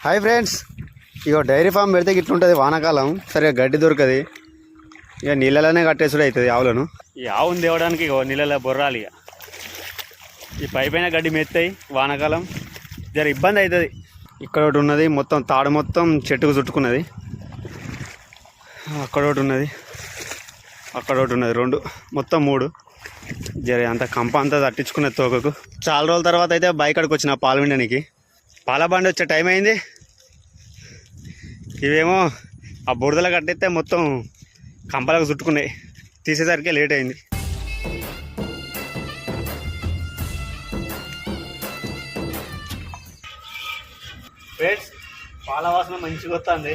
Hi friends, ఇగో dairy farm పెడితే ఇట్లుంటుంది. వానాకాలం సరిగా గడ్డి దొరకది, ఇక నీళ్ళలోనే కట్టేసుడు అవుతుంది ఆవులను. ఈ ఆవును తేవడానికి ఇగో నీళ్ళలో బొర్రాలి. ఇక ఈ పైపైన గడ్డి మెత్తాయి, వానాకాలం జర ఇబ్బంది అవుతుంది. ఇక్కడ ఒకటి ఉన్నది, మొత్తం తాడు మొత్తం చెట్టుకు చుట్టుకున్నది. అక్కడ ఒకటి ఉన్నది, అక్కడ ఒకటి ఉన్నది, రెండు మొత్తం మూడు. జర అంత కంప అంతా తట్టించుకున్నది తోకకు. చాలా రోజుల తర్వాత అయితే బైక్ అక్కడికి వచ్చిన పాలు వినడానికి. పాల బండి వచ్చే టైం అయింది. ఇవేమో ఆ బురదలో కట్టేస్తే మొత్తం కంపలకు చుట్టుకున్నాయి, తీసేసరికి లేట్ అయింది. ఫ్రెండ్స్, పాల వాసన మంచిగా వస్తుంది.